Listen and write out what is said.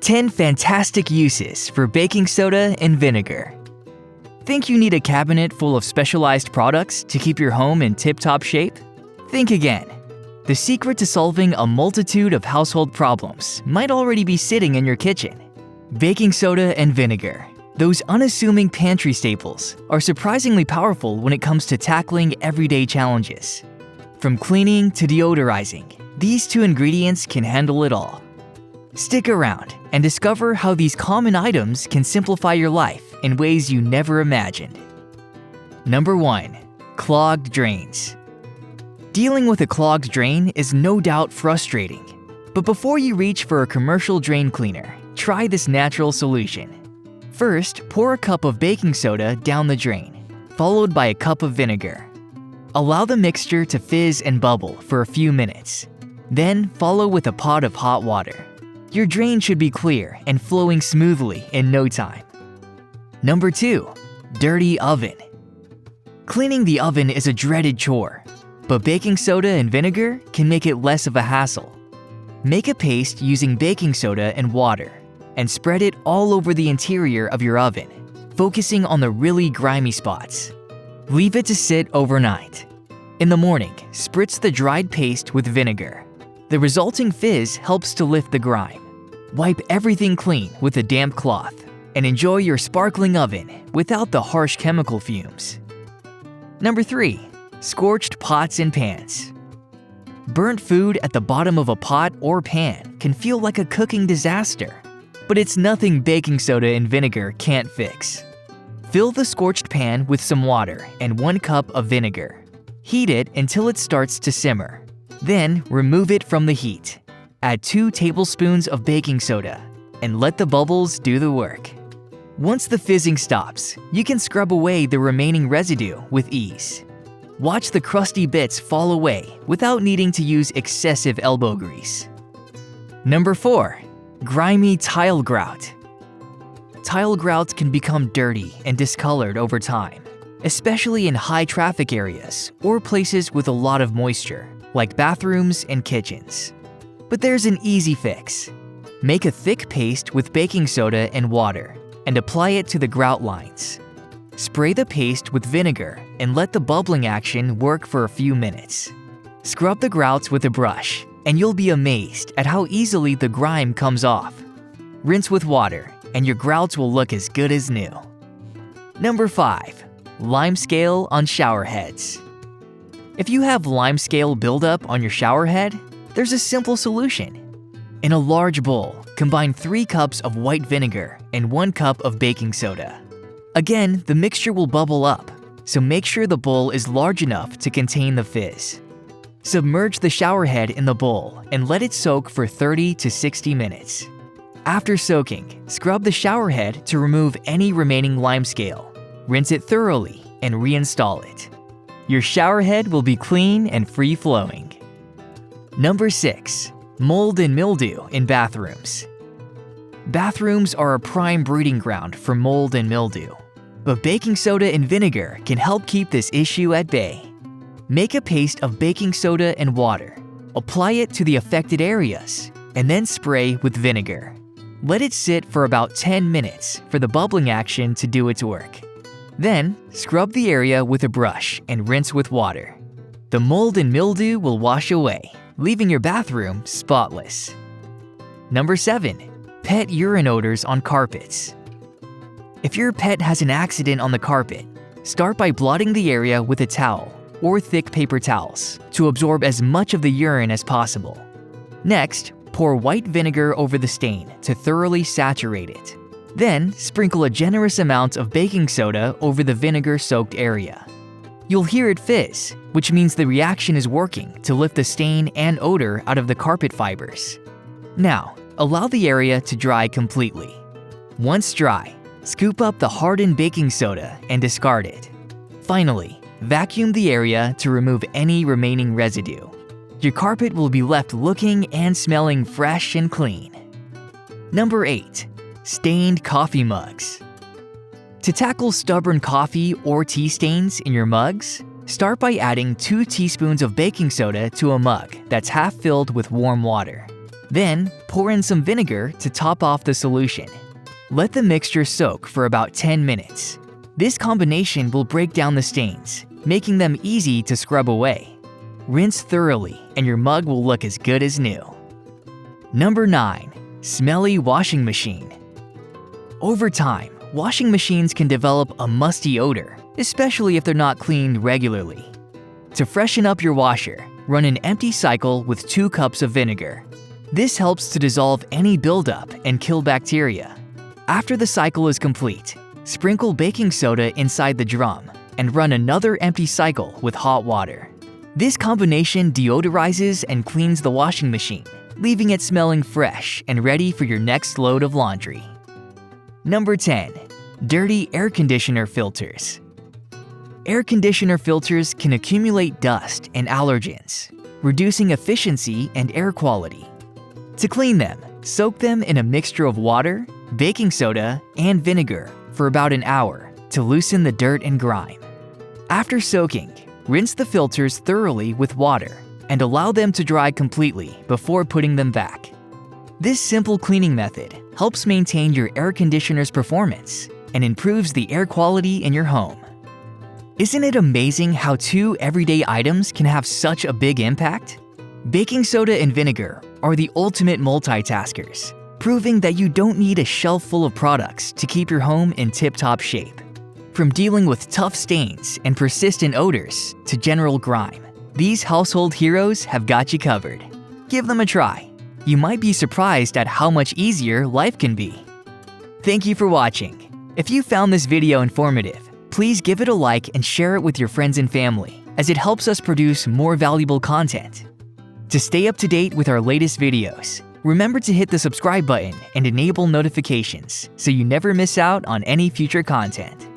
10 fantastic uses for baking soda and vinegar. Think you need a cabinet full of specialized products to keep your home in tip-top shape? Think again. The secret to solving a multitude of household problems might already be sitting in your kitchen. Baking soda and vinegar, those unassuming pantry staples, are surprisingly powerful when it comes to tackling everyday challenges. From cleaning to deodorizing, these two ingredients can handle it all. Stick around and discover how these common items can simplify your life in ways you never imagined. Number 1. Clogged drains. Dealing with a clogged drain is no doubt frustrating. But before you reach for a commercial drain cleaner, try this natural solution. First, pour a cup of baking soda down the drain, followed by a cup of vinegar. Allow the mixture to fizz and bubble for a few minutes. Then follow with a pot of hot water. Your drain should be clear and flowing smoothly in no time. Number 2. Dirty oven. Cleaning the oven is a dreaded chore, but baking soda and vinegar can make it less of a hassle. Make a paste using baking soda and water, and spread it all over the interior of your oven, focusing on the really grimy spots. Leave it to sit overnight. In the morning, spritz the dried paste with vinegar. The resulting fizz helps to lift the grime. Wipe everything clean with a damp cloth, and enjoy your sparkling oven without the harsh chemical fumes. Number 3. Scorched pots and pans. Burnt food at the bottom of a pot or pan can feel like a cooking disaster, but it's nothing baking soda and vinegar can't fix. Fill the scorched pan with some water and 1 cup of vinegar. Heat it until it starts to simmer. Then remove it from the heat. Add 2 tablespoons of baking soda and let the bubbles do the work. Once the fizzing stops, you can scrub away the remaining residue with ease. Watch the crusty bits fall away without needing to use excessive elbow grease. Number 4. Grimy tile grout. Tile grouts can become dirty and discolored over time, especially in high traffic areas or places with a lot of moisture, like bathrooms and kitchens. But there's an easy fix. Make a thick paste with baking soda and water and apply it to the grout lines. Spray the paste with vinegar and let the bubbling action work for a few minutes. Scrub the grouts with a brush, and you'll be amazed at how easily the grime comes off. Rinse with water, and your grouts will look as good as new. Number 5. Lime scale on shower heads. If you have lime scale buildup on your shower head, there's a simple solution. In a large bowl, combine 3 cups of white vinegar and 1 cup of baking soda. Again, the mixture will bubble up, so make sure the bowl is large enough to contain the fizz. Submerge the shower head in the bowl and let it soak for 30 to 60 minutes. After soaking, scrub the shower head to remove any remaining lime scale. Rinse it thoroughly and reinstall it. Your shower head will be clean and free-flowing. Number 6. Mold and mildew in bathrooms. Bathrooms are a prime breeding ground for mold and mildew, but baking soda and vinegar can help keep this issue at bay. Make a paste of baking soda and water. Apply it to the affected areas, and then spray with vinegar. Let it sit for about 10 minutes for the bubbling action to do its work. Then, scrub the area with a brush and rinse with water. The mold and mildew will wash away, leaving your bathroom spotless. Number 7. Pet urine odors on carpets. If your pet has an accident on the carpet, start by blotting the area with a towel or thick paper towels to absorb as much of the urine as possible. Next, pour white vinegar over the stain to thoroughly saturate it. Then, sprinkle a generous amount of baking soda over the vinegar-soaked area. You'll hear it fizz, which means the reaction is working to lift the stain and odor out of the carpet fibers. Now, allow the area to dry completely. Once dry, scoop up the hardened baking soda and discard it. Finally, vacuum the area to remove any remaining residue. Your carpet will be left looking and smelling fresh and clean. Number 8. Stained coffee mugs. To tackle stubborn coffee or tea stains in your mugs, start by adding 2 teaspoons of baking soda to a mug that's half filled with warm water. Then, pour in some vinegar to top off the solution. Let the mixture soak for about 10 minutes. This combination will break down the stains, making them easy to scrub away. Rinse thoroughly and your mug will look as good as new. Number 9. Smelly washing machine. Over time, washing machines can develop a musty odor, especially if they're not cleaned regularly. To freshen up your washer, run an empty cycle with 2 cups of vinegar. This helps to dissolve any buildup and kill bacteria. After the cycle is complete, sprinkle baking soda inside the drum and run another empty cycle with hot water. This combination deodorizes and cleans the washing machine, leaving it smelling fresh and ready for your next load of laundry. Number 10. Dirty air conditioner filters. Air conditioner filters can accumulate dust and allergens, reducing efficiency and air quality. To clean them, soak them in a mixture of water, baking soda, and vinegar for about an hour to loosen the dirt and grime. After soaking, rinse the filters thoroughly with water and allow them to dry completely before putting them back. This simple cleaning method helps maintain your air conditioner's performance and improves the air quality in your home. Isn't it amazing how 2 everyday items can have such a big impact? Baking soda and vinegar are the ultimate multitaskers, proving that you don't need a shelf full of products to keep your home in tip-top shape. From dealing with tough stains and persistent odors to general grime, these household heroes have got you covered. Give them a try. You might be surprised at how much easier life can be. Thank you for watching. If you found this video informative, please give it a like and share it with your friends and family, as it helps us produce more valuable content. To stay up to date with our latest videos, remember to hit the subscribe button and enable notifications so you never miss out on any future content.